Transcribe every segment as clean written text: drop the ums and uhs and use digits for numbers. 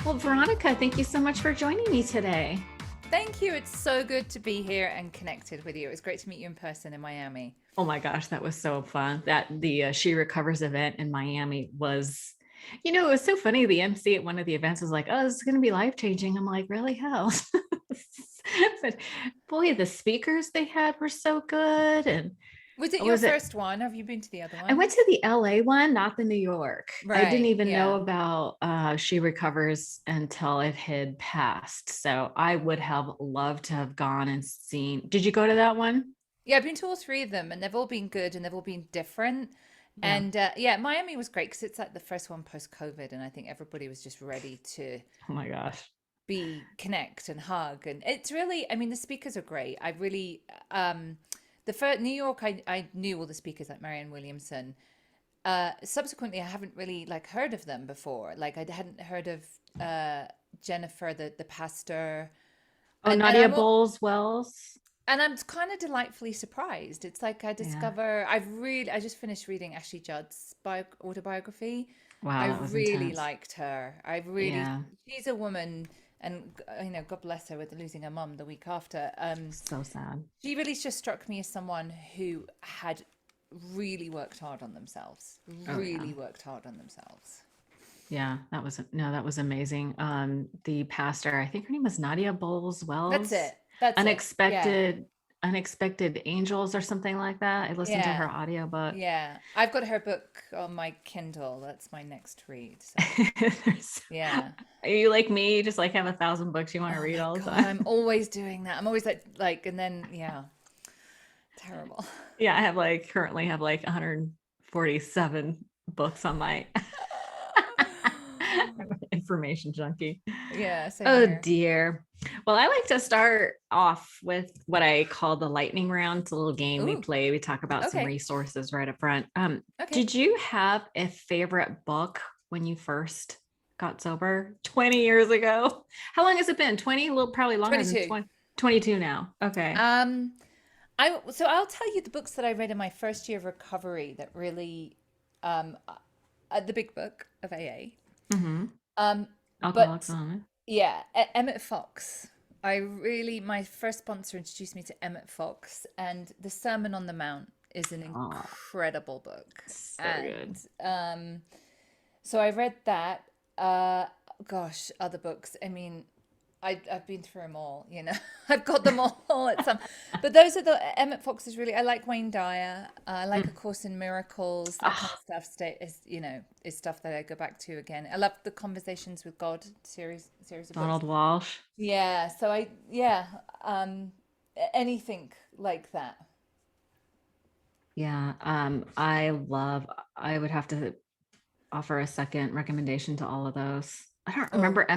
Well, Veronica, thank you so much for joining me today. Thank you. It's so good to be here and connected with you. It was great to meet you in person in Miami. Oh my gosh, that was so fun. That the She Recovers event in Miami was, it was so funny. The MC at one of the events was like, "Oh, this is going to be life changing." I'm like, "Really? How?" But boy, the speakers they had were so good. And Was it your was it? first one? Have you been to the other I went ones? to the LA one, not the New York. I didn't Right. even know Yeah. about She Recovers until it had passed. So I would have loved to have gone and seen. Did you go to that one? Yeah, I've been to all three of them and they've all been good and they've all been different. Yeah. And yeah, Miami was great because it's like the first one post COVID. And I think everybody was just ready to Oh my gosh. be connect and hug. And it's really, I mean, the speakers are great. I really, the first New York, I knew all the speakers like Marianne Williamson. Subsequently, I haven't really like heard of them before. Like I hadn't heard of Jennifer, the pastor, Oh, and Nadia Bowles Wells. I'm kind of delightfully surprised. It's like Yeah. I just finished reading Ashley Judd's autobiography. I Wow, that was really intense. liked her. Yeah. She's a woman, and God bless her with losing her mum the week after. So sad. She really just struck me as someone who had really worked hard on themselves, Oh yeah. really worked hard on themselves. Yeah, that was amazing. The pastor, I think her name was Nadia Bowles That's Wells. it. That's it. Yeah. Unexpected Unexpected Angels or something like that. I listened to her Yeah. audiobook. Yeah. I've got her book on my Kindle. That's my next read. So, There's- yeah. Are you like me? You just like have 1,000 books you want to Oh read my all the God, time? I'm always doing that. I'm always and then, yeah, terrible. Yeah, I have like currently have like 147 books on my information junkie. Yeah, same Oh here. dear. Well, I like to start off with what I call the lightning round. It's a little game we Ooh, play. We talk about some okay. resources right up front. Okay. Did you have a favorite book when you first got sober 20 years ago? How long has it been? 20? A little probably longer than 22. 20, 22 now. Okay. Um, I'll tell you the books that I read in my first year of recovery that really, the big book of AA. Mm-hmm. Um, Alcoholics but Anonymous. yeah, Emmett Fox. My first sponsor introduced me to Emmett Fox, and The Sermon on the Mount is an Oh, incredible book. so And good. so I read that. Uh, Gosh, other books. I mean, I've been through them all. I've got them all at some. But those are the Emmett Fox is really. I like Wayne Dyer. I like A Mm. Course in Miracles. That kind Oh, of stuff. Is stuff that I go back to again. I love the Conversations with God series of books. Donald Walsh. Yeah. Um, Anything like that. Yeah. I would have to offer a second recommendation to all of those. I don't Oh, remember the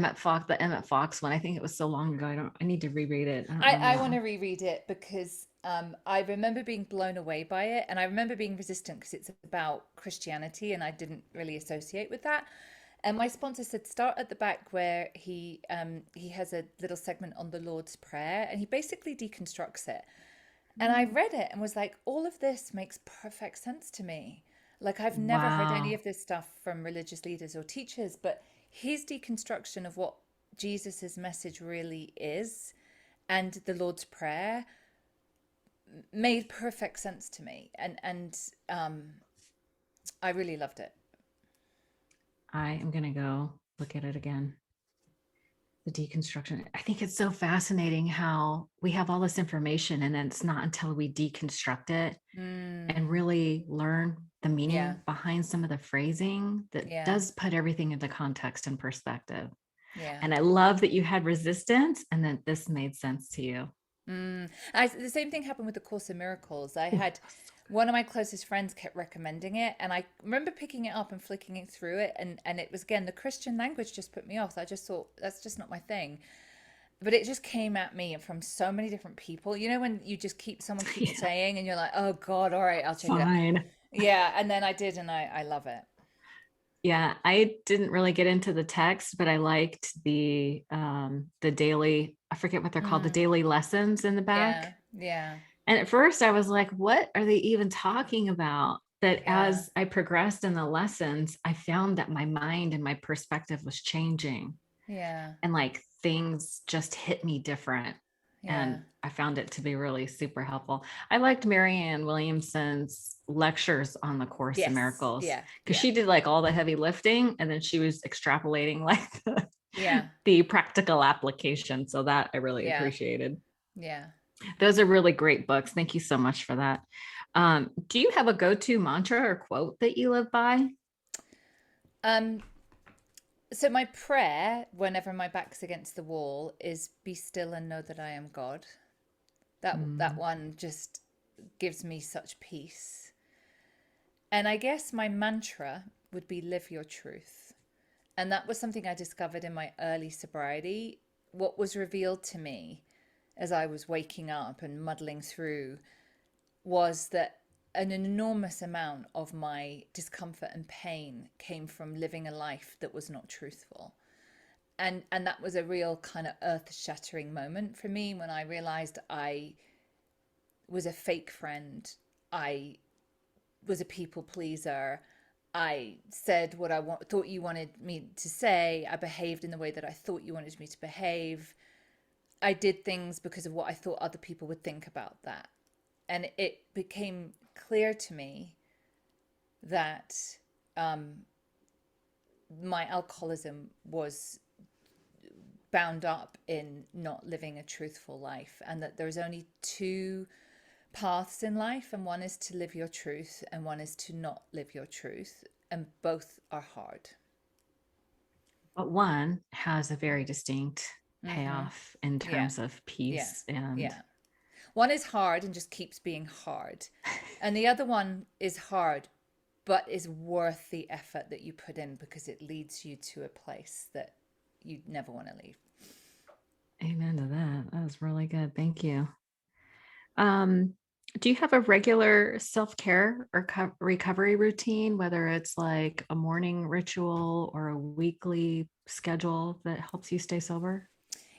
Emmett Fox one. I think it was so long ago. I need to reread it. I don't remember I that want to one. reread it because I remember being blown away by it, and I remember being resistant because it's about Christianity, and I didn't really associate with that. And my sponsor said start at the back where he has a little segment on the Lord's Prayer, and he basically deconstructs it. And I read it and was like, all of this makes perfect sense to me. Like I've never heard any Wow. of this stuff from religious leaders or teachers, but his deconstruction of what Jesus's message really is and the Lord's Prayer made perfect sense to me, and I really loved it. I am gonna go look at it again. The deconstruction. I think it's so fascinating how we have all this information and then it's not until we deconstruct it and Mm, really learn the yeah, meaning behind some of the phrasing that yeah, does put everything into context and perspective. yeah. And I love that you had resistance and that this made sense to you. The same thing happened with the Course in Miracles. I Ooh, had one of my closest friends kept recommending it, and I remember picking it up and flicking it through it, and it was again the Christian language just put me off. I just thought that's just not my thing. But it just came at me from so many different people. You know when you just someone keeps yeah, saying, and you're like, oh God, all right, I'll check it out. fine. Yeah, and then I did, and I love it. Yeah, I didn't really get into the text, but I liked the daily, I forget what they're called, the Mm, daily lessons in the back. yeah, yeah, And at first I was like, what are they even talking about? But yeah. as I progressed in the lessons, I found that my mind and my perspective was changing. Yeah. and like things just hit me different. Yeah. And I found it to be really super helpful. I liked Marianne Williamson's lectures on the Course in Yes. Miracles Yeah. because Yeah. she did like all the heavy lifting and then she was extrapolating like Yeah. the practical application. So that I really Yeah. appreciated. Yeah. Those are really great books. Thank you so much for that. Do you have a go-to mantra or quote that you live by? Um, so my prayer, whenever my back's against the wall, is be still and know that I am God. That Mm. one just gives me such peace. And I guess my mantra would be live your truth. And that was something I discovered in my early sobriety. What was revealed to me as I was waking up and muddling through was that an enormous amount of my discomfort and pain came from living a life that was not truthful. And that was a real kind of earth-shattering moment for me when I realized I was a fake friend. I was a people pleaser. I said what thought you wanted me to say. I behaved in the way that I thought you wanted me to behave. I did things because of what I thought other people would think about that. And it became clear to me that um, my alcoholism was bound up in not living a truthful life, and that there's only two paths in life, and one is to live your truth and one is to not live your truth, and both are hard. But one has a very distinct Mm-hmm. payoff in Yeah. terms of Yeah. peace and Yeah. One is hard and just keeps being hard, and the other one is hard but is worth the effort that you put in because it leads you to a place that you never want to leave. amen to that. That was really good. Thank you. Um, do you have a regular self-care or recovery routine, whether it's like a morning ritual or a weekly schedule that helps you stay sober?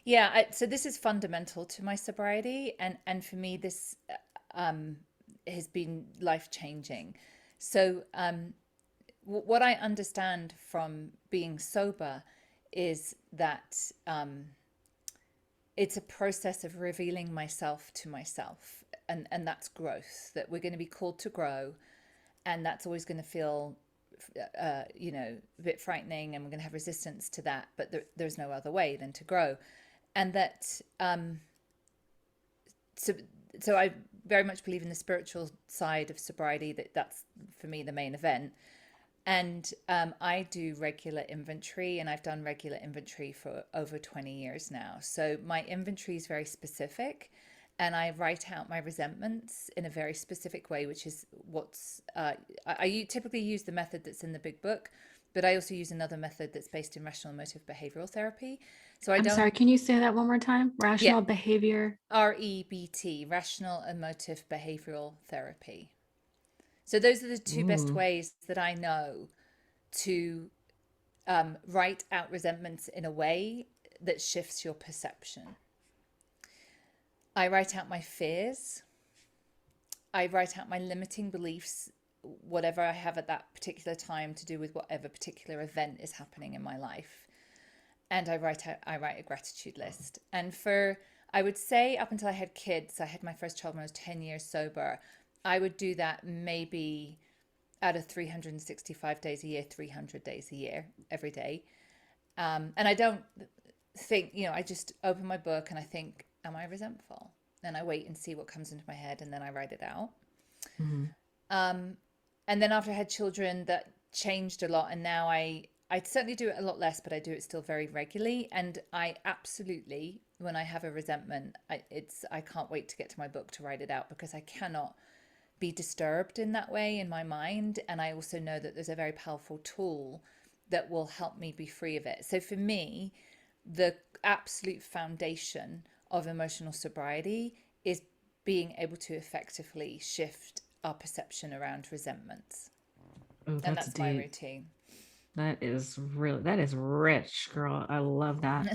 Yeah, so this is fundamental to my sobriety, and for me, this um, has been life changing. So, what I understand from being sober is that it's a process of revealing myself to myself, and that's growth. That we're going to be called to grow, and that's always going to feel a bit frightening, and we're going to have resistance to that, but there's no other way than to grow. And that so so I very much believe in the spiritual side of sobriety, that's for me the main event. And I do regular inventory, and I've done regular inventory for over 20 years now. So my inventory is very specific, and I write out my resentments in a very specific way, which is I typically use the method that's in the big book, but I also use another method that's based in rational emotive behavioral therapy. So I I'm don't, sorry, can you say that one more time? yeah, Rational behavior. REBT, rational emotive behavioral therapy. So those are the two best Ooh. ways that I know to write out resentments in a way that shifts your perception. I write out my fears. I write out my limiting beliefs, whatever I have at that particular time to do with whatever particular event is happening in my life. And I write a gratitude list. And for, I would say, up until I had kids, I had my first child when I was 10 years sober. I would do that maybe out of 365 days a year, 300 days a year, every day. And I don't think, I just open my book and I think, am I resentful? And I wait and see what comes into my head, and then I write it out. Mhm. Um, and then after I had children, that changed a lot. And now I certainly do it a lot less, but I do it still very regularly. And I absolutely, when I have a resentment, I can't wait to get to my book to write it out, because I cannot be disturbed in that way in my mind. And I also know that there's a very powerful tool that will help me be free of it. So for me, the absolute foundation of emotional sobriety is being able to effectively shift our perception around resentments. Oh, And that's that's my deep. routine. That is rich, girl. I love that.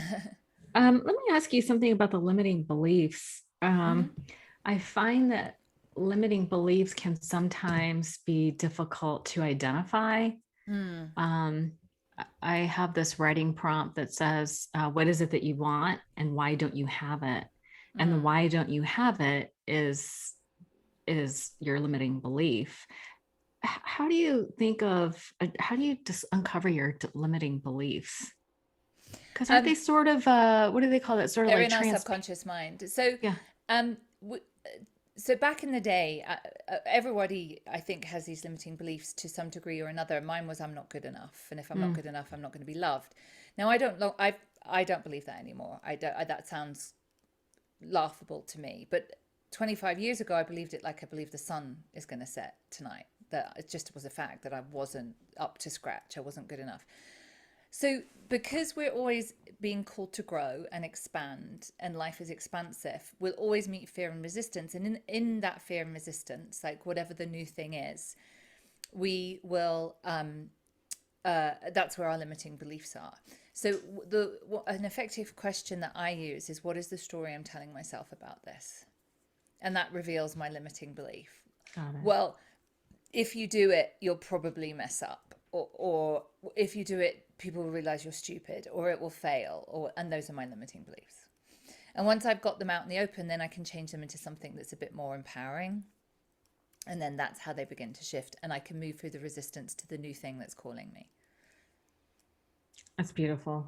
Let me ask you something about the limiting beliefs. Mm-hmm. I find that limiting beliefs can sometimes be difficult to identify. Mm. Um, I have this writing prompt that says, what is it that you want and why don't you have it? And the Mm. why don't you have it is your limiting belief. How do you think of, how do you just uncover your limiting beliefs? Because aren't Um, they sort of, what do they call it? Sort of they're like in our subconscious mind. yeah. Um, w- so back in the day, everybody I think has these limiting beliefs to some degree or another. Mine was I'm not good enough, and if I'm not Mm, good enough, I'm not going to be loved. Now I don't believe that anymore. That sounds laughable to me, but 25 years ago I believed it like I believe the sun is going to set tonight. That it just was a fact that I wasn't up to scratch. I wasn't good enough. So, because we're always being called to grow and expand, and life is expansive, we'll always meet fear and resistance. And in that fear and resistance, like whatever the new thing is, we will, that's where our limiting beliefs are. So, an effective question that I use is, what is the story I'm telling myself about this? And that reveals my limiting belief. got it. Well, if you do it, you'll probably mess up, or if you do it, people will realize you're stupid, or it will fail, and those are my limiting beliefs. And once I've got them out in the open, then I can change them into something that's a bit more empowering, and then that's how they begin to shift, and I can move through the resistance to the new thing that's calling me. That's beautiful.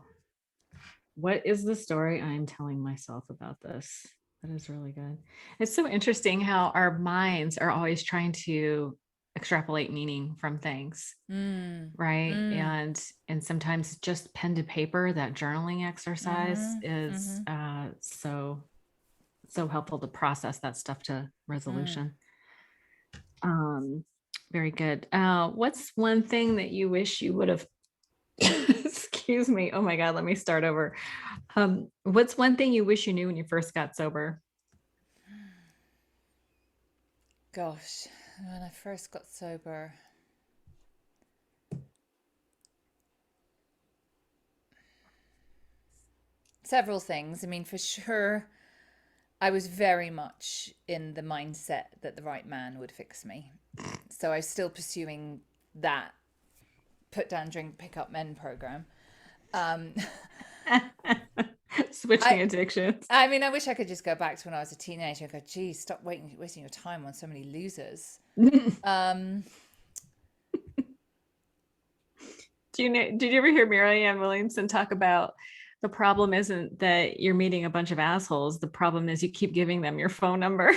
What is the story I'm telling myself about this? That is really good. It's so interesting how our minds are always trying to extrapolate meaning from things, Mm. right? Mm. And sometimes just pen to paper, that journaling exercise Mm-hmm. is Mm-hmm. so helpful to process that stuff to Mm. resolution. Um, Very good. What's one thing that you wish you would have excuse me. Oh my God, let me start over. What's one thing you wish you knew when you first got sober? Gosh, when I first got sober, several things. I mean, for sure, I was very much in the mindset that the right man would fix me. So I was still pursuing that put down, drink, pick up men program. Um, Switching I, addictions. I mean, I wish I could just go back to when I was a teenager and go, geez, stop wasting your time on so many losers. Um, Did you ever hear Marianne Williamson talk about the problem isn't that you're meeting a bunch of assholes. The problem is you keep giving them your phone number.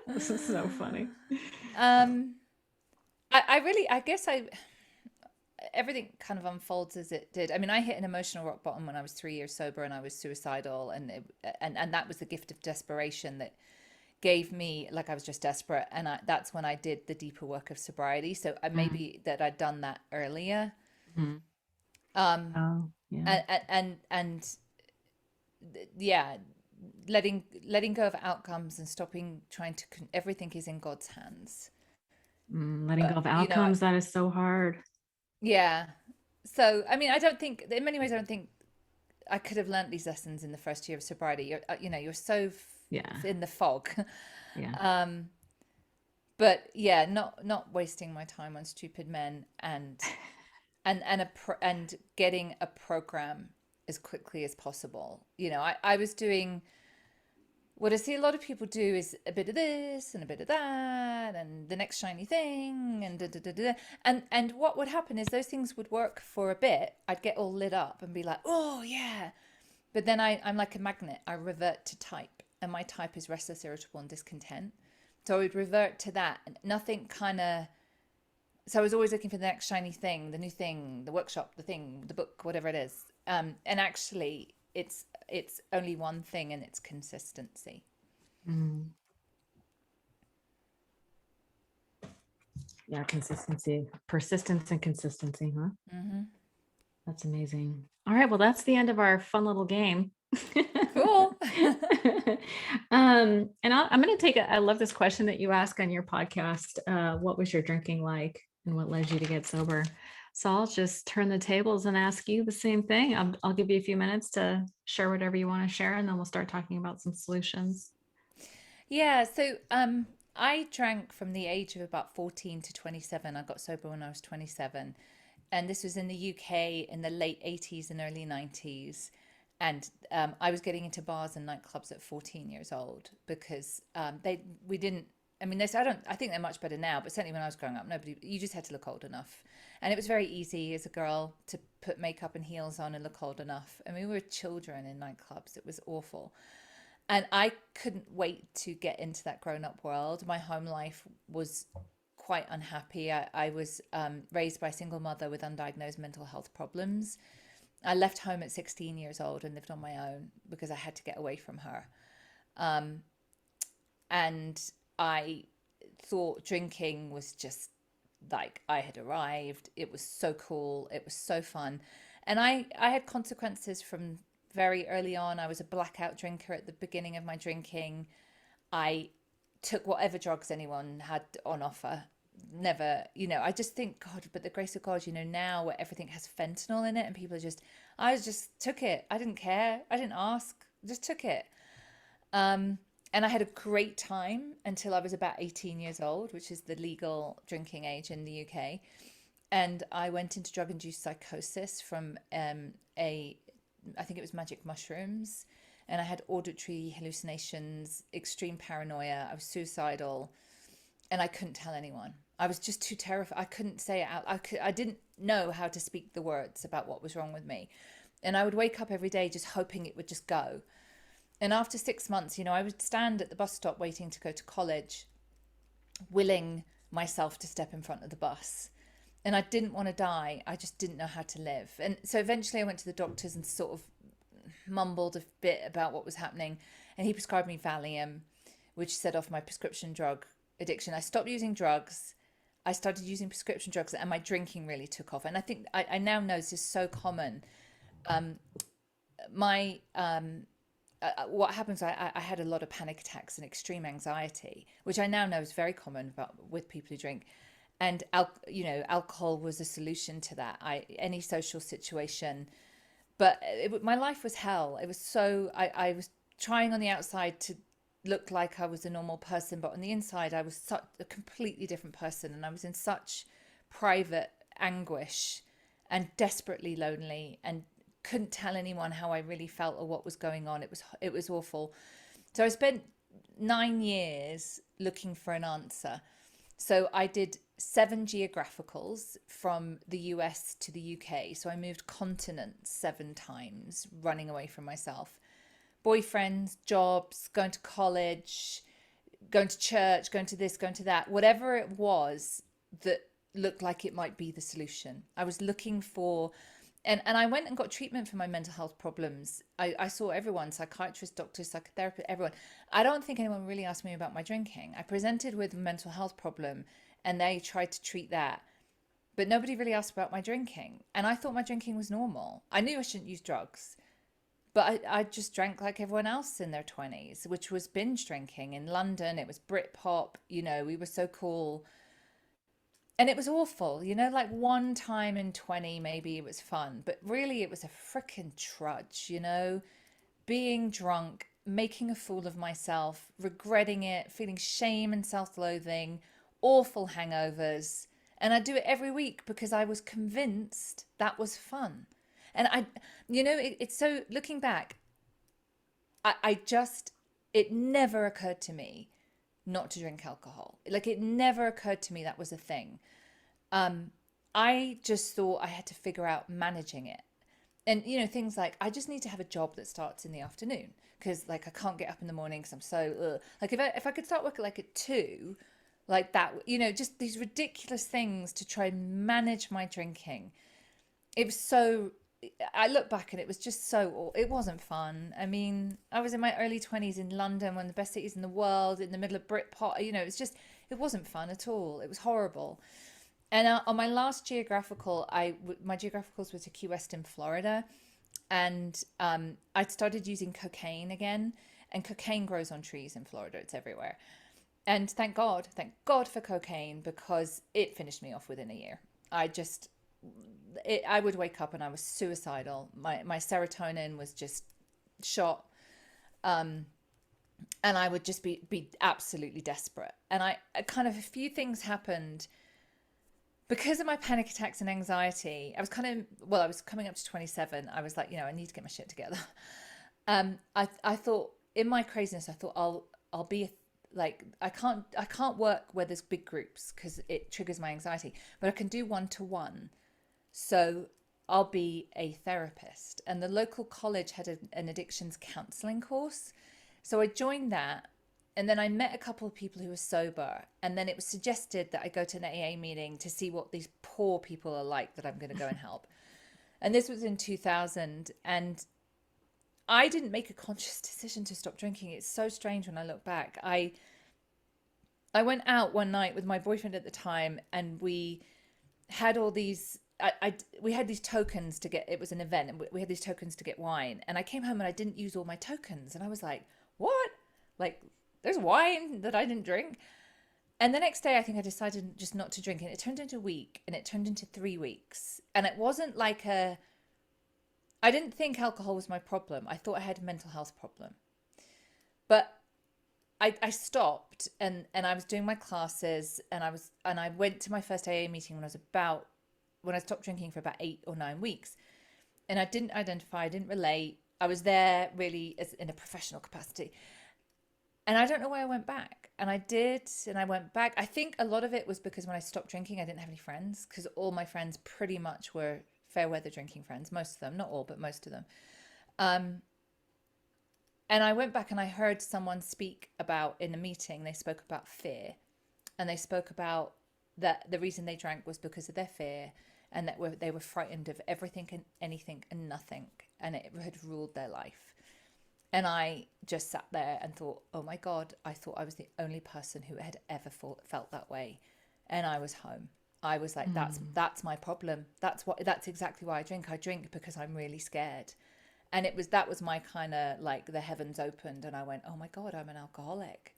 This is so funny. um, I really, I guess everything kind of unfolds as it did. I mean, I hit an emotional rock bottom when I was 3 years sober and I was suicidal, and that was the gift of desperation that gave me, like, I was just desperate, and that's when I did the deeper work of sobriety. So Mm, maybe that I'd done that earlier. mm. Um, Oh, yeah. and yeah, letting go of outcomes and stopping trying to everything is in God's hands. Letting go But of outcomes, that is so hard. yeah. So I mean, I don't think in many ways I don't think I could have learnt these lessons in the first year of sobriety. You're so Yeah. in the fog. Yeah. um, but yeah, not wasting my time on stupid men, and getting a program as quickly as possible. I was doing what I see a lot of people do is a bit of this and a bit of that and the next shiny thing and da, da, da, da. And what would happen is those things would work for a bit. I'd get all lit up and be like, oh yeah. But then I'm like a magnet. I revert to type, and my type is restless, irritable, and discontent. So I would revert to that, and nothing kind of. So I was always looking for the next shiny thing, the new thing, the workshop, the thing, the book, whatever it is. And actually, it's only one thing, and it's consistency. Mm. Yeah, consistency, persistence and consistency, huh? Mm-hmm. That's amazing. All right, well, that's the end of our fun little game. Cool. And I'm going to take I love this question that you ask on your podcast. What was your drinking like and what led you to get sober? So I'll just turn the tables and ask you the same thing. I'll give you a few minutes to share whatever you want to share, and then we'll start talking about some solutions. Yeah. So I drank from the age of about 14 to 27. I got sober when I was 27. And this was in the UK in the late 80s and early 90s. And I was getting into bars and nightclubs at 14 years old because we didn't. I mean, I think they're much better now, but certainly when I was growing up, you just had to look old enough. And it was very easy as a girl to put makeup and heels on and look old enough. I mean, we were children in nightclubs. It was awful. And I couldn't wait to get into that grown up world. My home life was quite unhappy. I was raised by a single mother with undiagnosed mental health problems. I left home at 16 years old and lived on my own because I had to get away from her. Um, and I thought drinking was just like I had arrived. It was so cool. It was so fun. And I had consequences from very early on. I was a blackout drinker at the beginning of my drinking. I took whatever drugs anyone had on offer. Never, I just think, God, but the grace of God, now where everything has fentanyl in it and people are I just took it. I didn't care. I didn't ask. Just took it. And I had a great time until I was about 18 years old, which is the legal drinking age in the UK. And I went into drug induced psychosis from I think it was magic mushrooms. And I had auditory hallucinations, extreme paranoia. I was suicidal and I couldn't tell anyone. I was just too terrified. I couldn't say it out. I didn't know how to speak the words about what was wrong with me. And I would wake up every day just hoping it would just go. And after 6 months, I would stand at the bus stop waiting to go to college, willing myself to step in front of the bus. And I didn't want to die. I just didn't know how to live. And so eventually I went to the doctors and sort of mumbled a bit about what was happening. And he prescribed me Valium, which set off my prescription drug addiction. I stopped using drugs. I started using prescription drugs and my drinking really took off. And I think I now know this is so common. Um, my what happens, I had a lot of panic attacks and extreme anxiety, which I now know is very common with people who drink. And alcohol was a solution to that. Any social situation, but my life was hell. It was I was trying on the outside to look like I was a normal person, but on the inside I was such a completely different person, and I was in such private anguish and desperately lonely and couldn't tell anyone how I really felt or what was going on. It was awful. So I spent 9 years looking for an answer. So I did 7 geographicals from the US to the UK. So I moved continents 7 times, running away from myself. Boyfriends, jobs, going to college, going to church, going to this, going to that, whatever it was that looked like it might be the solution. I was looking for, and I went and got treatment for my mental health problems. I saw everyone, psychiatrists, doctors, psychotherapists, everyone. I don't think anyone really asked me about my drinking. I presented with a mental health problem and they tried to treat that. But nobody really asked about my drinking. And I thought my drinking was normal. I knew I shouldn't use drugs. But I just drank like everyone else in their 20s, which was binge drinking. In London, it was Britpop. We were so cool. And it was awful, like one time in 20, maybe it was fun. But really, it was a freaking trudge, being drunk, making a fool of myself, regretting it, feeling shame and self-loathing, awful hangovers. And I do it every week because I was convinced that was fun. And it's so, looking back, I just, it never occurred to me not to drink alcohol. Like, it never occurred to me that was a thing. I just thought I had to figure out managing it. And, things like, I just need to have a job that starts in the afternoon because, like, I can't get up in the morning because I'm so, like, if I could start working like at 2, like that, just these ridiculous things to try and manage my drinking. It was so, I look back and it was just so, it wasn't fun. I mean, I was in my early 20s in London, one of the best cities in the world, in the middle of Britpop. It wasn't fun at all. It was horrible. And on my last geographical, my geographicals were to Key West in Florida. And I'd started using cocaine again. And cocaine grows on trees in Florida. It's everywhere. And thank God for cocaine, because it finished me off within a year. I would wake up and I was suicidal. My serotonin was just shot. and I would just be absolutely desperate. And I kind of, a few things happened because of my panic attacks and anxiety. I was kind of, well, I was coming up to 27. I was like, I need to get my shit together. I thought, in my craziness, I thought I'll be like, I can't work where there's big groups because it triggers my anxiety, but I can do one to one. So I'll be a therapist. And the local college had an addictions counseling course. So I joined that. And then I met a couple of people who were sober. And then it was suggested that I go to an AA meeting to see what these poor people are like that I'm going to go and help. And this was in 2000. And I didn't make a conscious decision to stop drinking. It's so strange when I look back. I went out one night with my boyfriend at the time, and we had all these. We had these tokens to get. It was an event, and we had these tokens to get wine. And I came home and I didn't use all my tokens, and I was like, "What? Like, there's wine that I didn't drink." And the next day, I think I decided just not to drink, and it turned into a week, and it turned into 3 weeks, and it wasn't like a. I didn't think alcohol was my problem. I thought I had a mental health problem, but I stopped, and I was doing my classes, and I went to my first AA meeting when I stopped drinking for about 8 or 9 weeks, and I didn't identify, I didn't relate. I was there really as in a professional capacity, and I don't know why I went back. And I did, and I went back. I think a lot of it was because when I stopped drinking, I didn't have any friends, because all my friends pretty much were fair weather drinking friends, most of them, not all, but most of them. Um, and I went back and I heard someone speak about, in a meeting, they spoke about fear, and they spoke about that the reason they drank was because of their fear, and that they were frightened of everything and anything and nothing, and it had ruled their life. And I just sat there and thought, oh my God, I thought I was the only person who had ever felt that way. And I was home. I was like, that's my problem. That's exactly why I drink. I drink because I'm really scared. And that was my kind of like the heavens opened, and I went, oh my God, I'm an alcoholic.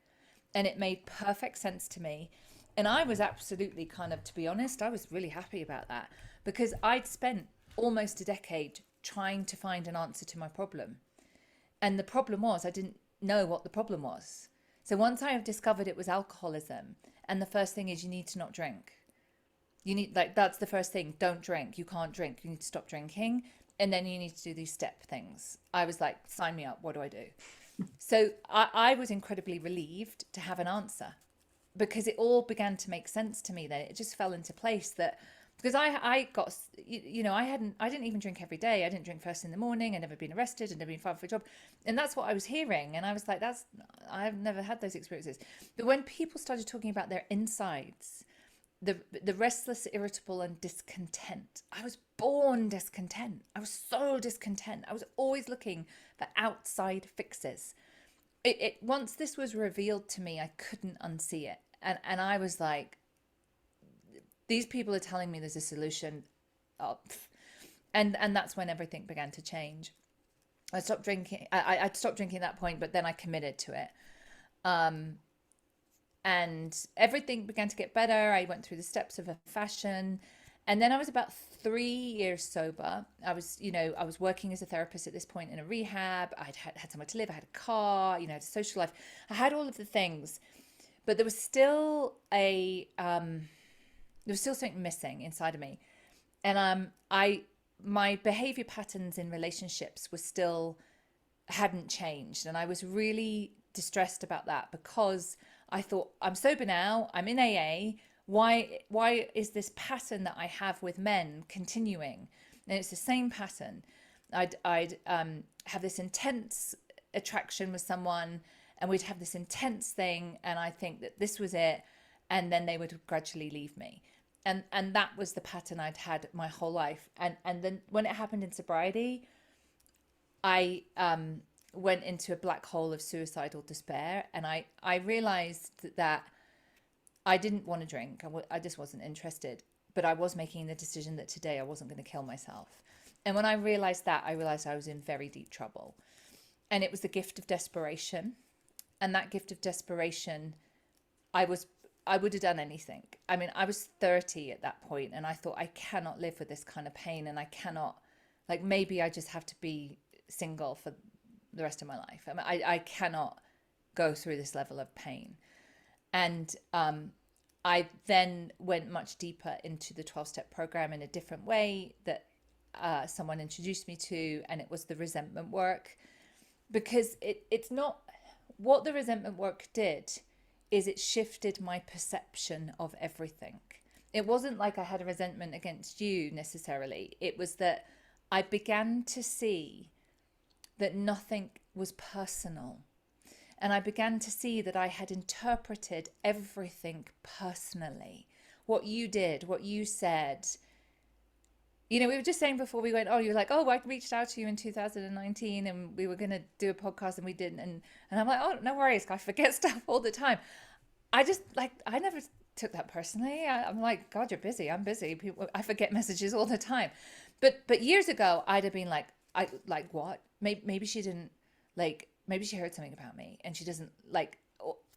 And it made perfect sense to me. And I was absolutely kind of, to be honest, I was really happy about that, because I'd spent almost a decade trying to find an answer to my problem. And the problem was, I didn't know what the problem was. So once I have discovered it was alcoholism, and the first thing is you need to not drink. You need, like, that's the first thing. Don't drink. You can't drink. You need to stop drinking. And then you need to do these step things. I was like, sign me up. What do I do? So I was incredibly relieved to have an answer, because it all began to make sense to me. Then it just fell into place, that because I got, I didn't even drink every day. I didn't drink first in the morning. I'd never been arrested. I'd never been fired for a job. And that's what I was hearing. And I was like, I've never had those experiences. But when people started talking about their insides, the restless, irritable, and discontent. I was born discontent. I was so discontent. I was always looking for outside fixes. It once this was revealed to me, I couldn't unsee it. And I was like, these people are telling me there's a solution. Oh, and that's when everything began to change. I stopped drinking. I'd stopped drinking at that point, but then I committed to it. And everything began to get better. I went through the steps of a fashion. And then I was about 3 years sober. I was working as a therapist at this point in a rehab. I'd had somewhere to live. I had a car, I had a social life. I had all of the things, but there was still something missing inside of me. And my behavior patterns in relationships were still hadn't changed. And I was really distressed about that, because I thought, I'm sober now, I'm in AA. Why is this pattern that I have with men continuing? And it's the same pattern. I'd have this intense attraction with someone, and we'd have this intense thing, and I think that this was it, and then they would gradually leave me. And that was the pattern I'd had my whole life. And then when it happened in sobriety, I went into a black hole of suicidal despair, and I realized that I didn't want to drink. I just wasn't interested, but I was making the decision that today I wasn't going to kill myself. And when I realized that, I realized I was in very deep trouble. And it was the gift of desperation. And that gift of desperation, I would have done anything. I mean, I was 30 at that point, and I thought, I cannot live with this kind of pain, and I cannot, like, maybe I just have to be single for the rest of my life. I mean, I cannot go through this level of pain. And I then went much deeper into the 12-step program in a different way that someone introduced me to, and it was the resentment work. Because it's not, what the resentment work did is it shifted my perception of everything. It wasn't like I had a resentment against you necessarily. It was that I began to see that nothing was personal. And I began to see that I had interpreted everything personally. What you did, what you said. You know, we were just saying before we went, oh, you were like, oh, I reached out to you in 2019 and we were going to do a podcast and we didn't. And I'm like, oh, no worries. I forget stuff all the time. I never took that personally. I'm like, God, you're busy. I'm busy. I forget messages all the time. But years ago, I'd have been like, what? Maybe she didn't like, maybe she heard something about me and she doesn't like,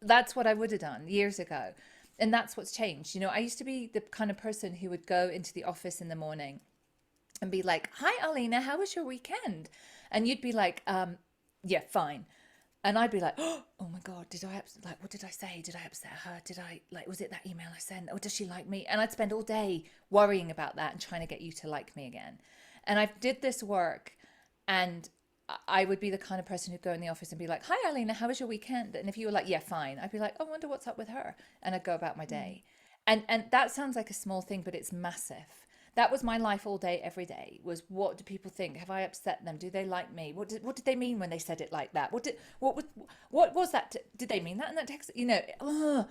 that's what I would have done years ago. And that's what's changed. You know, I used to be the kind of person who would go into the office in the morning and be like, hi, Alina, how was your weekend? And you'd be like, yeah, fine. And I'd be like, oh my God, what did I say? Did I upset her? Was it that email I sent? Or does she like me? And I'd spend all day worrying about that and trying to get you to like me again. And I did this work, and I would be the kind of person who'd go in the office and be like, hi, Alina, how was your weekend? And if you were like, yeah, fine, I'd be like, oh, I wonder what's up with her. And I'd go about my day. And that sounds like a small thing, but it's massive. That was my life all day, every day, was what do people think? Have I upset them? Do they like me? What did they mean when they said it like that? What was that? Did they mean that in that text? You know,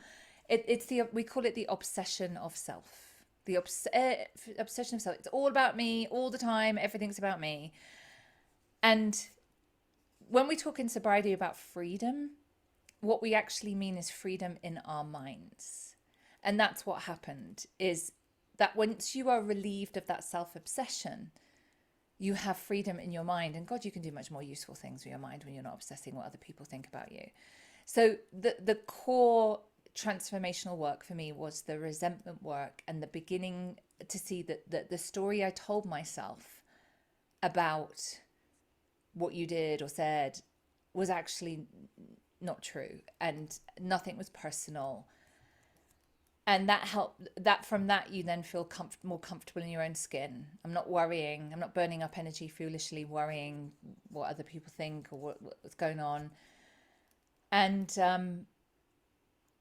we call it the obsession of self. The obsession of self. It's all about me all the time. Everything's about me. And when we talk in sobriety about freedom, what we actually mean is freedom in our minds. And that's what happened, is that once you are relieved of that self-obsession, you have freedom in your mind. And God, you can do much more useful things with your mind when you're not obsessing what other people think about you. So the core transformational work for me was the resentment work, and the beginning to see that the story I told myself about what you did or said was actually not true, and nothing was personal. And that helped, that from that you then feel more comfortable in your own skin. I'm not worrying, I'm not burning up energy foolishly worrying what other people think or what's going on. And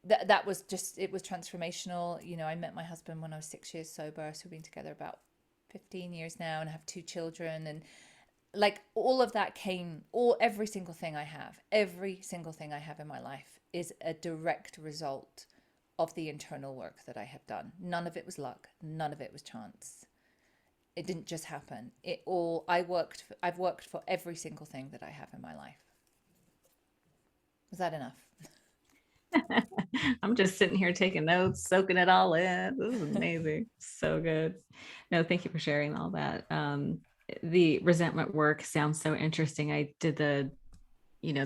that was just, it was transformational. You know, I met my husband when I was 6 years sober, so we've been together about 15 years now and have 2 children. And like all of that came, every single thing I have in my life is a direct result of the internal work that I have done. None of it was luck. None of it was chance. It didn't just happen. I've worked for every single thing that I have in my life. Was that enough? I'm just sitting here taking notes, soaking it all in. This is amazing. So good. No, thank you for sharing all that. The resentment work sounds so interesting. I did the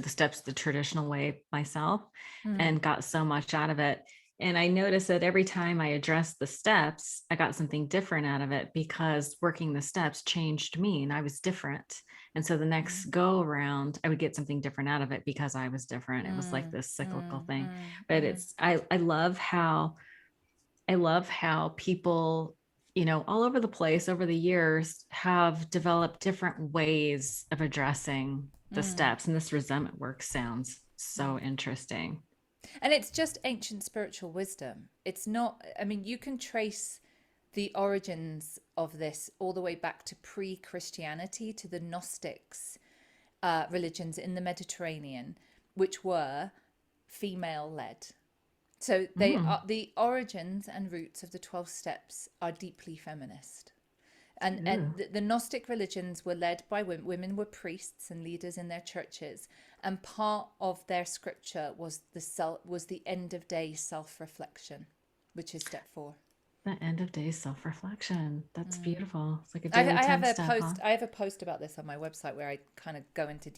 steps the traditional way myself and got so much out of it. And I noticed that every time I addressed the steps, I got something different out of it, because working the steps changed me and I was different. And so the next go around, I would get something different out of it because I was different. It was like this cyclical thing. But I love how people, all over the place over the years have developed different ways of addressing the steps. And this resentment work sounds so interesting. And it's just ancient spiritual wisdom. It's not, I mean, you can trace the origins of this all the way back to pre-Christianity, to the Gnostics religions in the Mediterranean, which were female-led. So they are, the origins and roots of the 12 steps are deeply feminist. And the Gnostic religions were led by women. Women were priests and leaders in their churches, and part of their scripture was the end of day self-reflection, which is step 4. The end of day self-reflection. That's beautiful. It's like a I daily have 10 a step, post. huh? I have a post about this on my website where I kind of go into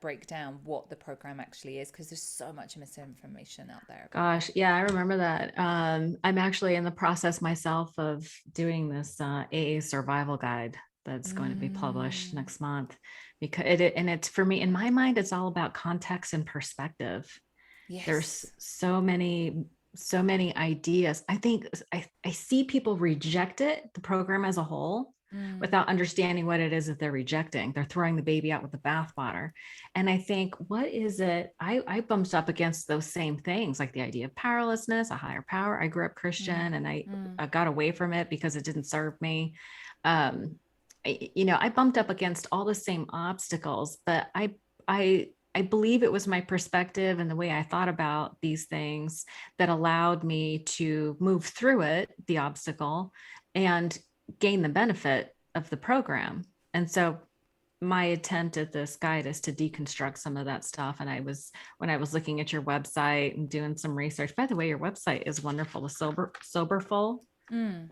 break down what the program actually is, because there's so much misinformation out there. Gosh, yeah, I remember that. I'm actually in the process myself of doing this AA survival guide that's going to be published next month, because it's for me, in my mind, it's all about context and perspective. There's Yes. so many ideas. I think I see people reject it, the program as a whole, Mm, without understanding what it is that they're rejecting. They're throwing the baby out with the bathwater. And I think, what is it? I bumped up against those same things, like the idea of powerlessness, a higher power. I grew up Christian mm, and mm. I got away from it because it didn't serve me. Um, I bumped up against all the same obstacles, but I believe it was my perspective and the way I thought about these things that allowed me to move through it, the obstacle, and gain the benefit of the program. And so my attempt at this guide is to deconstruct some of that stuff. And when I was looking at your website and doing some research, by the way, your website is wonderful. The Soberful Mm.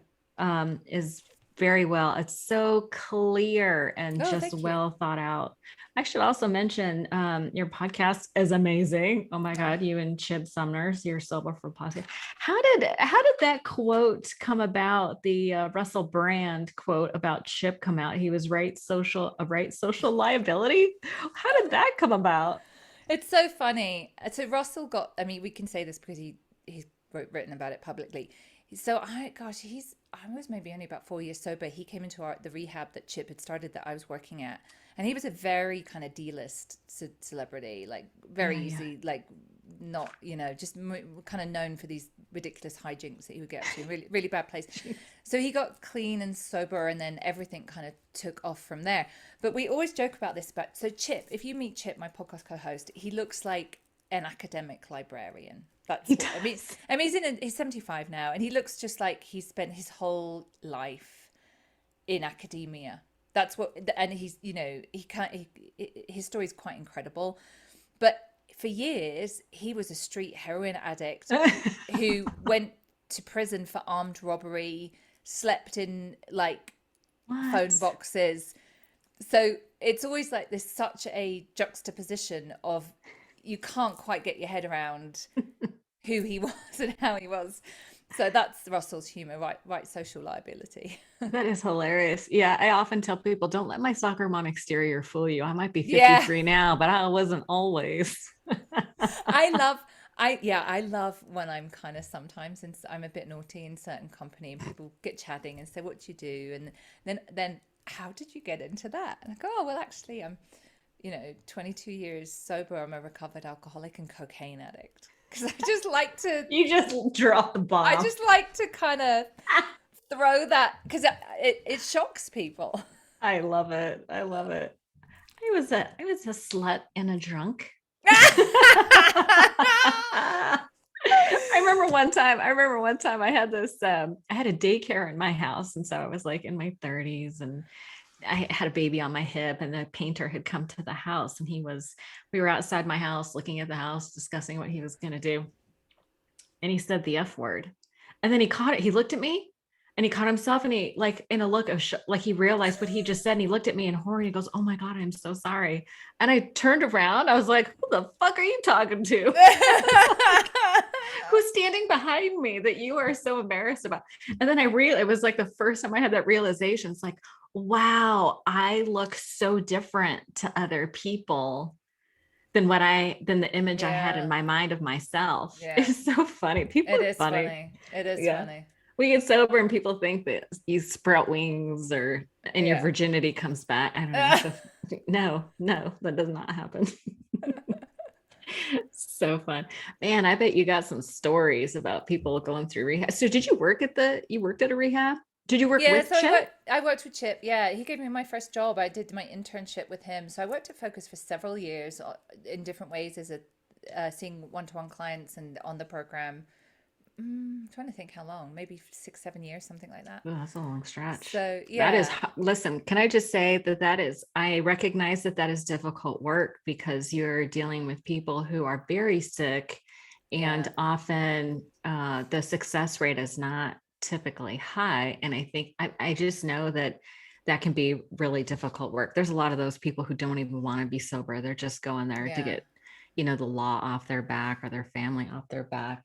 is very well. It's so clear and Oh, just thank you. well thought out. I should also mention your podcast is amazing. Oh my Ah. God, you and Chip Sumner's your Sober for Podcast. How did that quote come about? The Russell Brand quote about Chip come out. He was a right social liability. How did that come about? It's so funny. So Russell got, I mean, we can say this because he's written about it publicly. So gosh, I was maybe only about 4 years sober. He came into the rehab that Chip had started that I was working at. And he was a very kind of D-list celebrity, like very Yeah, yeah. easy, like not, just kind of known for these ridiculous hijinks that he would get up to, really, really bad place. So he got clean and sober, and then everything kind of took off from there. But we always joke about this. But so Chip, if you meet Chip, my podcast co-host, he looks like an academic librarian. He That's what I mean. does. I mean, he's 75 now, and he looks just like he spent his whole life in academia. That's what, and he's, he can't. His story is quite incredible. But for years, he was a street heroin addict who went to prison for armed robbery, slept in like phone What? boxes. So it's always like there's such a juxtaposition of you can't quite get your head around who he was and how he was. So that's Russell's humor, right? Right, social liability. That is hilarious. Yeah, I often tell people, don't let my soccer mom exterior fool you. I might be Yeah, 53 now, but I wasn't always. I love. I love when I'm kind of sometimes, and I'm a bit naughty in certain company, and people get chatting and say, "What do you do?" And then how did you get into that? And I go, "Oh, well, actually, I'm 22 years sober. I'm a recovered alcoholic and cocaine addict." Because You just dropped the I bomb. just like to kind of throw that because it shocks people. I love it. I love it. I was a slut and a drunk. I remember one time I had a daycare in my house. And so I was like in my 30s and I had a baby on my hip and the painter had come to the house and we were outside my house looking at the house, discussing what he was going to do. And he said the F word. And then he caught it. He looked at me and he caught himself and he like in a look of like he realized what he just said. And he looked at me in horror. And he goes, "Oh my God, I'm so sorry." And I turned around. I was like, "Who the fuck are you talking to?" Who's standing behind me that you are so embarrassed about? And then it was like the first time I had that realization. It's like, wow, I look so different to other people than the image I had in Yeah, my mind of myself. yeah. It's so funny. People It are is funny. funny. It is Yeah. funny. We get sober and people think that you sprout wings or and your Yeah. virginity comes back. I don't know. No, that does not happen. So fun. Man, I bet you got some stories about people going through rehab. So you worked at a rehab? Did you work Yeah, with so Chip? I worked with Chip. Yeah, he gave me my first job. I did my internship with him. So I worked at Focus for several years in different ways as a seeing one-to-one clients and on the program. I'm trying to think how long, maybe 6, 7 years, something like that. Oh, that's a long stretch. So That is, yeah, listen, can I just say I recognize that is difficult work because you're dealing with people who are very sick yeah, and often the success rate is not typically high. And I think I just know that that can be really difficult work. There's a lot of those people who don't even want to be sober. They're just going there to yeah. get, the law off their back or their family off their back.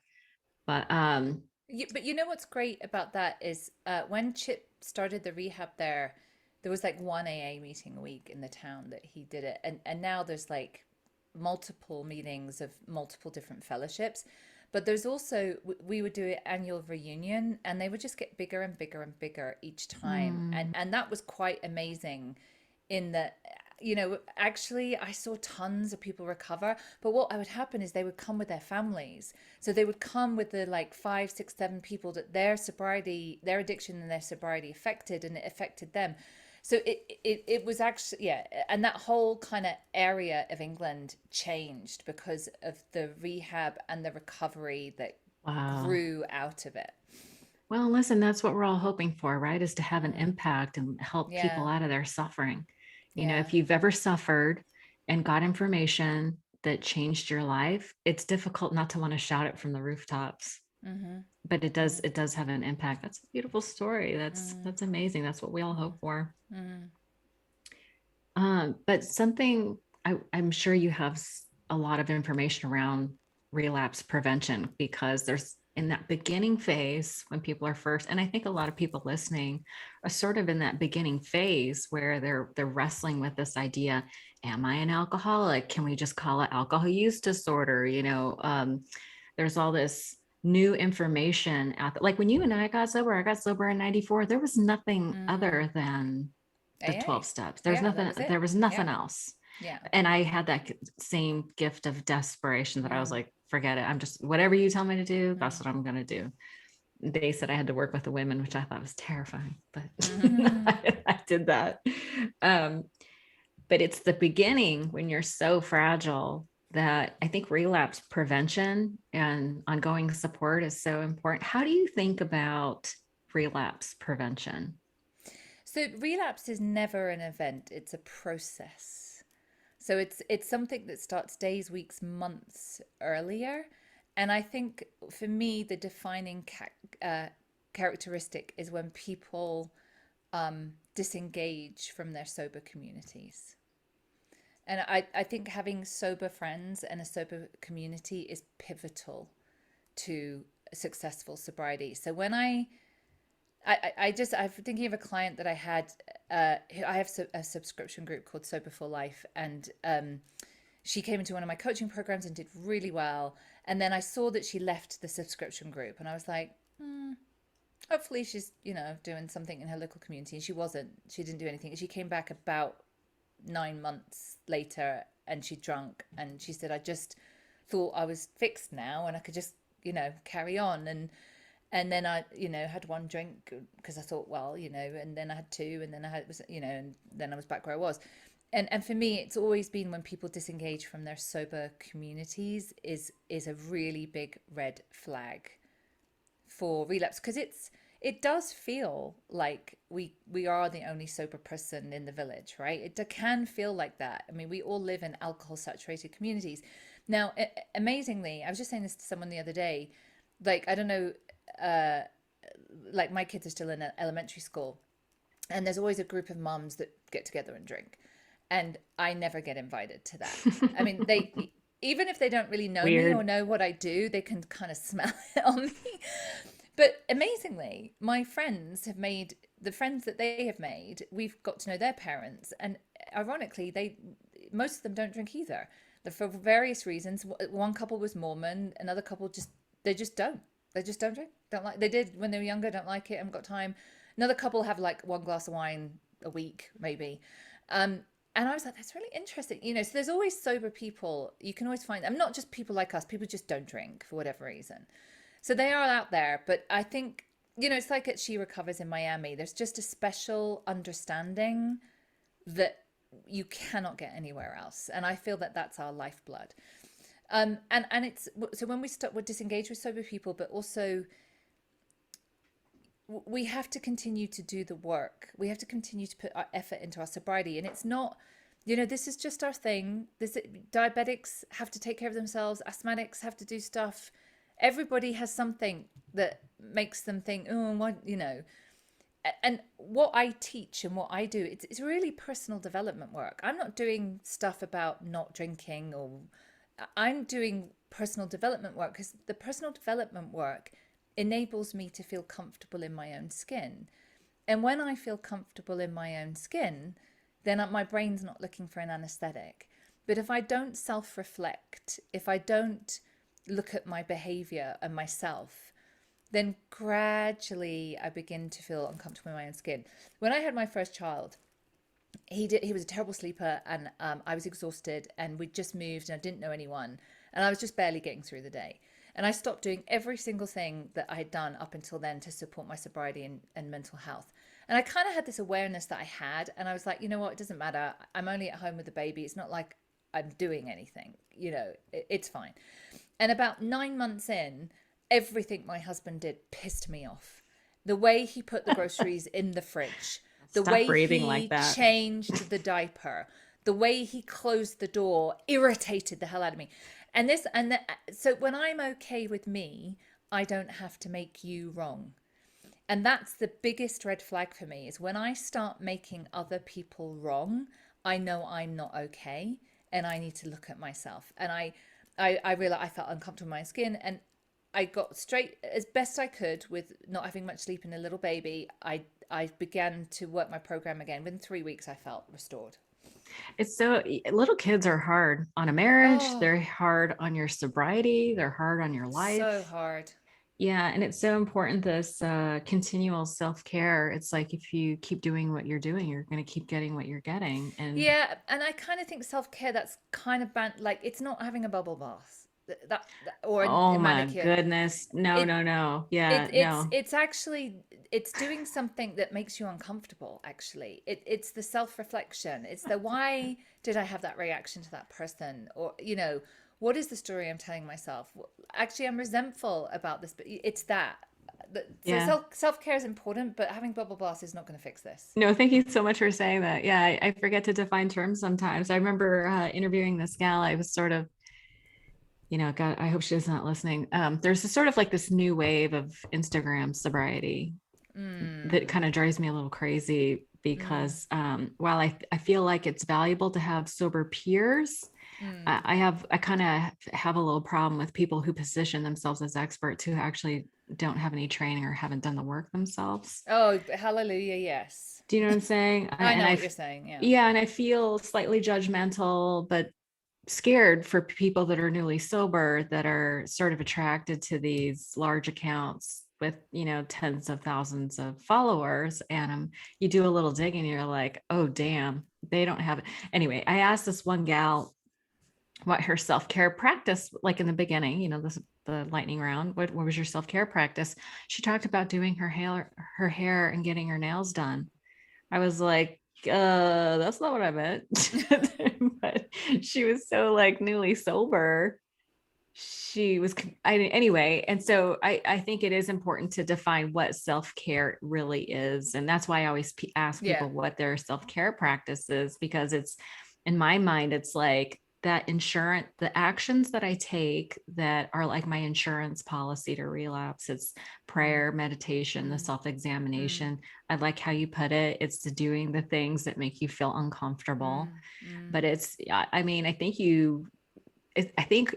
But But you know what's great about that is when Chip started the rehab there was like one AA meeting a week in the town that he did it, and now there's like multiple meetings of multiple different fellowships. But there's also, we would do an annual reunion, and they would just get bigger and bigger and bigger each time. And Mm. that was quite amazing in that, actually I saw tons of people recover. But what would happen is they would come with their families. So they would come with the like 5, 6, 7 people that their sobriety, their addiction and their sobriety affected, and it affected them. So it was actually, yeah, and that whole kind of area of England changed because of the rehab and the recovery that Wow. grew out of it. Well, listen, that's what we're all hoping for, right? Is to have an Mm. impact and help people Yeah, out of their suffering. yeah. If you've ever suffered and got information that changed your life, it's difficult not to want to shout it from the rooftops. Mm-hmm. But Mm, it does have an impact. That's a beautiful story. mm, That's amazing. That's what we all mm, hope for. mm. But something I'm sure you have a lot of information around relapse prevention, because there's in that beginning phase when people are first, and I think a lot of people listening are sort of in that beginning phase where they're wrestling with this idea: am I an alcoholic? Can we just call it alcohol use disorder? There's all this new information out there. Like when you and I got sober in 94, there was nothing Mm-hmm. other than the 12 AA. steps. Yeah, that was There it. was Yeah, nothing else. yeah. And I had that same gift of desperation that I was Mm, like, forget it. I'm just, whatever you tell me to do, that's mm. what I'm going to do. They said I had to work with the women, which I thought was terrifying, but Mm-hmm. I did that. Um, but it's the beginning when you're so fragile that I think relapse prevention and ongoing support is so important. How do you think about relapse prevention? So relapse is never an event, it's a process. So it's something that starts days, weeks, months earlier. And I think for me, the defining characteristic is when people disengage from their sober communities. And I think having sober friends and a sober community is pivotal to successful sobriety. So when I'm thinking of a client that I had. I have a subscription group called Sober for Life, and she came into one of my coaching programs and did really well. And then I saw that she left the subscription group, and I was like, hopefully she's doing something in her local community. And she wasn't. She didn't do anything. She came back about 9 months later, and she drunk, and she said, I just thought I was fixed now and I could just carry on. And then I, had one drink because I thought, well, and then I had two, and then I had, and then I was back where I was. And for me, it's always been when people disengage from their sober communities is a really big red flag for relapse, because it does feel like we are the only sober person in the village, right? It can feel like that. I mean, we all live in alcohol saturated communities. Now, amazingly, I was just saying this to someone the other day, like, I don't know, uh, like my kids are still in elementary school, and there's always a group of mums that get together and drink, and I never get invited to that. I mean, they, even if they don't really know me or Weird. know what I do, they can kind of smell it on me. But amazingly, my friends have made the friends that they have made. We've got to know their parents, and ironically, most of them don't drink either, for various reasons. One couple was Mormon, another couple just don't. They just don't drink. Don't like. They did when they were younger. Don't like it. Haven't got time. Another couple have like one glass of wine a week, maybe. Um, and I was like, that's really interesting. So there's always sober people. You can always find them. Not just people like us. People just don't drink for whatever reason. So they are out there. But I think, it's like at She Recovers in Miami. There's just a special understanding that you cannot get anywhere else. And I feel that that's our lifeblood. And it's so when we're disengaged with sober people, but also we have to continue to do the work. We have to continue to put our effort into our sobriety, and it's not, this is just our thing. Diabetics have to take care of themselves. Asthmatics have to do stuff. Everybody has something that makes them think, oh, what. And what I teach and what I do, it's really personal development work. I'm not doing stuff about not drinking, or I'm doing personal development work, because the personal development work enables me to feel comfortable in my own skin. And when I feel comfortable in my own skin, then my brain's not looking for an anesthetic. But if I don't self-reflect, if I don't look at my behavior and myself, then gradually I begin to feel uncomfortable in my own skin. When I had my first child, he was a terrible sleeper, and I was exhausted, and we'd just moved and I didn't know anyone, and I was just barely getting through the day. And I stopped doing every single thing that I had done up until then to support my sobriety and mental health. And I kind of had this awareness that I had, and I was like, you know what, it doesn't matter. I'm only at home with the baby. It's not like I'm doing anything, it's fine. And about 9 months in, everything my husband did pissed me off. The way he put the groceries in the fridge, the Stop way breathing like he that. changed the diaper, the way he closed the door irritated the hell out of me. So when I'm okay with me, I don't have to make you wrong. And that's the biggest red flag for me, is when I start making other people wrong, I know I'm not okay, and I need to look at myself. And I realized I felt uncomfortable in my skin, and I got straight as best I could with not having much sleep and a little baby. I began to work my program again. Within 3 weeks, I felt restored. It's so little kids are hard on a marriage. Oh, They're hard on your sobriety. They're hard on your so life. hard. Yeah. And it's so important, this continual self care. It's like if you keep doing what you're doing, you're going to keep getting what you're getting. And Yeah, and I kind of think self-care, that's kind of like, it's not having a bubble bath or oh a my manicure. goodness. No, It no, no. it Yeah, it's no. it's actually, it's doing something that makes you uncomfortable. Actually, it's the self-reflection. It's the, why did I have that reaction to that person? Or, what is the story I'm telling myself? Actually, I'm resentful about this, but it's that. So Yeah. self-care is important, but having bubble baths is not going to fix this. No, thank you so much for saying that. Yeah, I forget to define terms sometimes. I remember interviewing this gal. I was sort of, God, I hope she's not listening. There's this sort of like this new wave of Instagram sobriety that kind Mm, of drives me a little crazy mm, because while I feel like it's valuable to have sober peers, mm. I kind of have a little problem with people who position themselves as experts who actually don't have any training or haven't done the work themselves. Oh, hallelujah, yes. Do you know what I'm saying? I know what you're saying, yeah. Yeah, and I feel slightly judgmental, but scared for people that are newly sober that are sort of attracted to these large accounts with tens of thousands of followers, and you do a little digging and you're like, oh damn, they don't have it. Anyway, I asked this one gal what her self-care practice, like in the beginning, the lightning round, what was your self-care practice. She talked about doing her hair and getting her nails done. I was like, that's not what I meant. But she was so like newly sober. She was, anyway. And so I think it is important to define what self-care really is. And that's why I always ask Yeah. people what their self-care practice is, because it's, in my mind, it's like that insurance, the actions that I take that are like my insurance policy to relapse. It's Mm, prayer, meditation, the mm, mm, self-examination. I like how you put it. It's the doing the things that make you feel uncomfortable. mm, mm. But it's, I mean, I think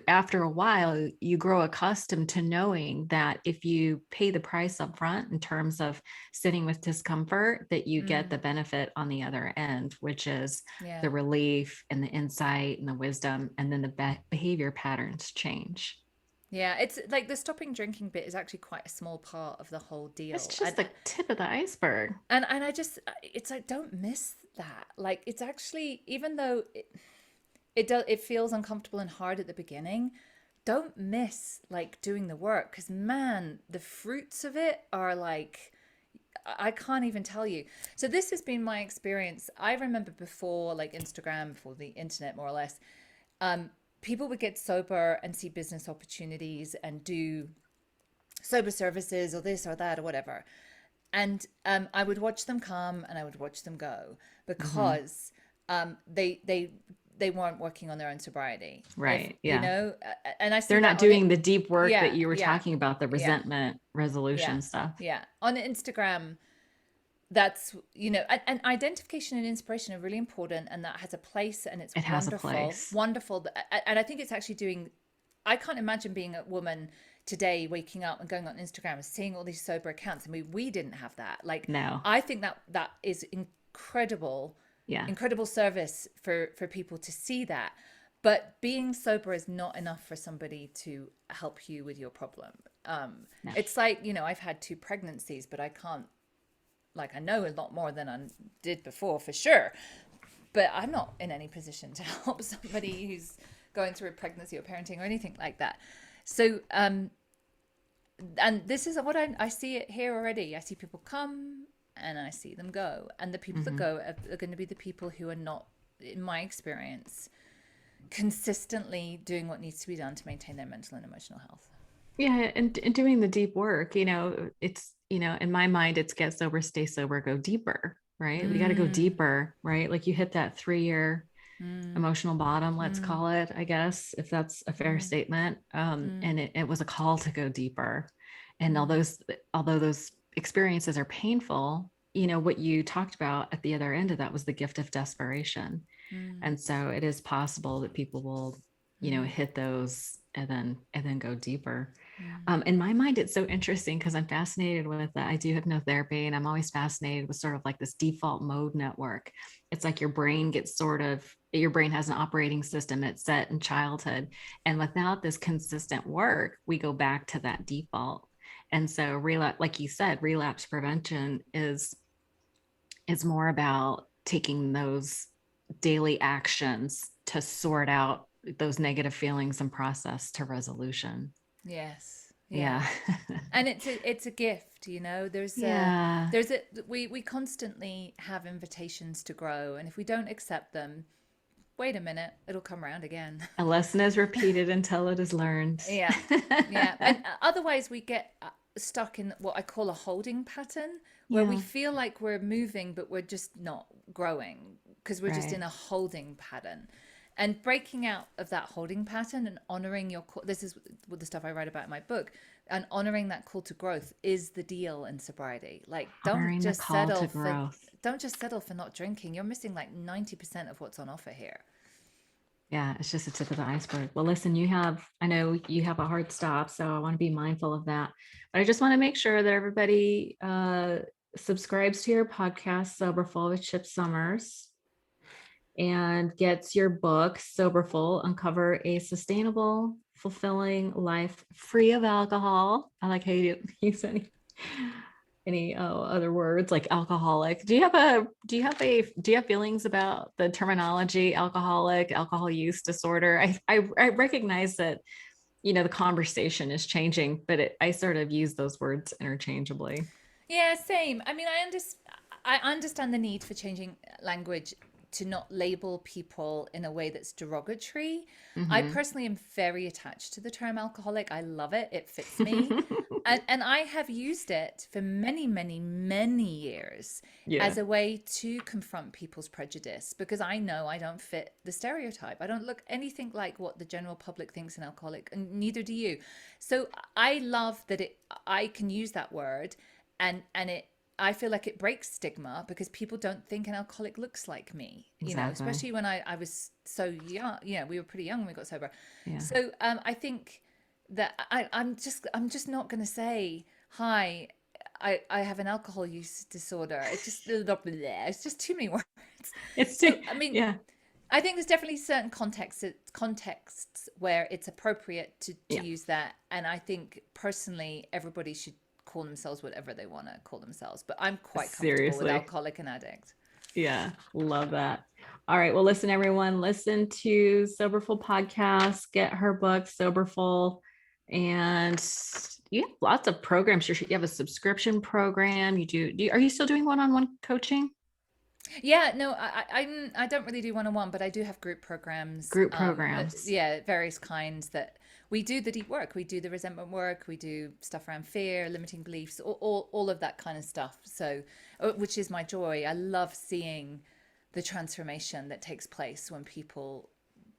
after a while, you grow accustomed to knowing that if you pay the price up front in terms of sitting with discomfort, that you get Mm. the benefit on the other end, which is Yeah. the relief and the insight and the wisdom. And then the behavior patterns change. Yeah. It's like the stopping drinking bit is actually quite a small part of the whole It's deal. just the tip of the iceberg. And I just, it's like, don't miss that. Like, it's actually, even though it feels uncomfortable and hard at the beginning, don't miss like doing the work, because man, the fruits of it are like, I can't even tell you. So this has been my experience. I remember before, like Instagram, before the internet, more or less, um, people would get sober and see business opportunities and do sober services or this or that or whatever. And I would watch them come and I would watch them go, Mm-hmm. because they weren't working on their own sobriety. If Right. Yeah. and I see They're that not on it. doing the deep work that Yeah, you were yeah, talking about, the yeah, resentment yeah, resolution stuff. yeah. On Instagram, that's, and identification and inspiration are really important, and that has a place, and it's It has a wonderful, place. wonderful. And I think it's actually doing, I can't imagine being a woman today waking up and going on Instagram and seeing all these sober accounts. I mean, we didn't have that. Like, No. I think that is incredible, Yeah. incredible service for people to see that. But being sober is not enough for somebody to help you with your problem. No. It's like, I've had 2 pregnancies, but I can't, like, I know a lot more than I did before for sure. But I'm not in any position to help somebody who's going through a pregnancy or parenting or anything like that. So, and this is what I see it here already. I see people come and I see them go. And the people that go are going to be the people who are not, in my experience, consistently doing what needs to be done to maintain their mental and emotional health. Yeah, and doing the deep work, it's, in my mind, it's get sober, stay sober, go deeper, right? We got to go Mm, deeper, right? Like you hit that 3-year mm, emotional bottom, let's mm, call it, I guess, if that's a fair mm, statement. mm, And it was a call to go deeper. And mm, although those experiences are painful, what you talked about at the other end of that was the gift of desperation. mm, And so it is possible that people will, mm, hit those and then go deeper. mm, In my mind, it's so interesting because I'm fascinated with that. I do hypnotherapy, and I'm always fascinated with sort of like this default mode network. It's like your brain has an operating system it's set in childhood. And without this consistent work, we go back to that default. And so relapse, like you said, relapse prevention is more about taking those daily actions to sort out those negative feelings and process to resolution. yes. Yeah. Yeah. And it's a gift, there's a Yeah. there's a we constantly have invitations to grow, and if we don't accept them, wait a minute, it'll come around again. A lesson is repeated until it is learned. Yeah. Yeah. And otherwise we get stuck in what I call a holding pattern, where we Yeah. feel like we're moving but we're just not growing because we're just Right. in a holding pattern. And breaking out of that holding pattern and honoring your call, this is what the stuff I write about in my book, and honoring that call to growth is the deal in sobriety. Like, Honoring the call to growth. don't just settle for not drinking. You're missing like 90% of what's on offer here. Yeah, it's just the tip of the iceberg. Well, listen, I know you have a hard stop, so I want to be mindful of that. But I just want to make sure that everybody subscribes to your podcast, Soberful with Chip Summers, and gets your book, Soberful, Uncover a Sustainable, Fulfilling Life Free of Alcohol. I like how you use any other words like alcoholic. Do you have feelings about the terminology alcoholic, alcohol use disorder? I recognize that the conversation is changing, but I sort of use those words interchangeably. Yeah, same. I mean, I understand the need for changing language to not label people in a way that's derogatory. I Mm-hmm. personally am very attached to the term alcoholic. I love it. It fits me. And I have used it for many, many, many years Yeah, as a way to confront people's prejudice, because I know I don't fit the stereotype. I don't look anything like what the general public thinks an alcoholic, and neither do you. So I love that I can use that word, and it I feel like it breaks stigma because people don't think an alcoholic looks like me, exactly. especially when I was so young. We were pretty young when we got sober. Yeah. So I think that I'm just not going to say, hi, I have an alcohol use disorder. It's just it's just too many words. It's So too, I mean, yeah, I think there's definitely certain contexts where it's appropriate to yeah, use that, and I think personally everybody should call themselves whatever they want to call themselves. But I'm quite comfortable with seriously. alcoholic and addict. Yeah, love that. All right. Well, listen, everyone, listen to Soberful podcast, get her book, Soberful. And you have lots of programs. You have a subscription program. Are you still doing one-on-one coaching? Yeah, no, I don't really do one-on-one, but I do have group programs. Group programs. Yeah, various kinds that we do the deep work. We do the resentment work. We do stuff around fear, limiting beliefs, all of that kind of stuff. So, which is my joy. I love seeing the transformation that takes place when people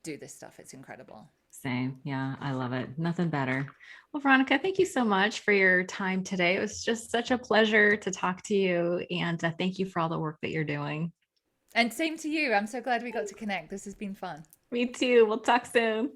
do this stuff. It's incredible. Same. Yeah, I love it. Nothing better. Well, Veronica, thank you so much for your time today. It was just such a pleasure to talk to you. And thank you for all the work that you're doing. And same to you. I'm so glad we got to connect. This has been fun. Me too. We'll talk soon.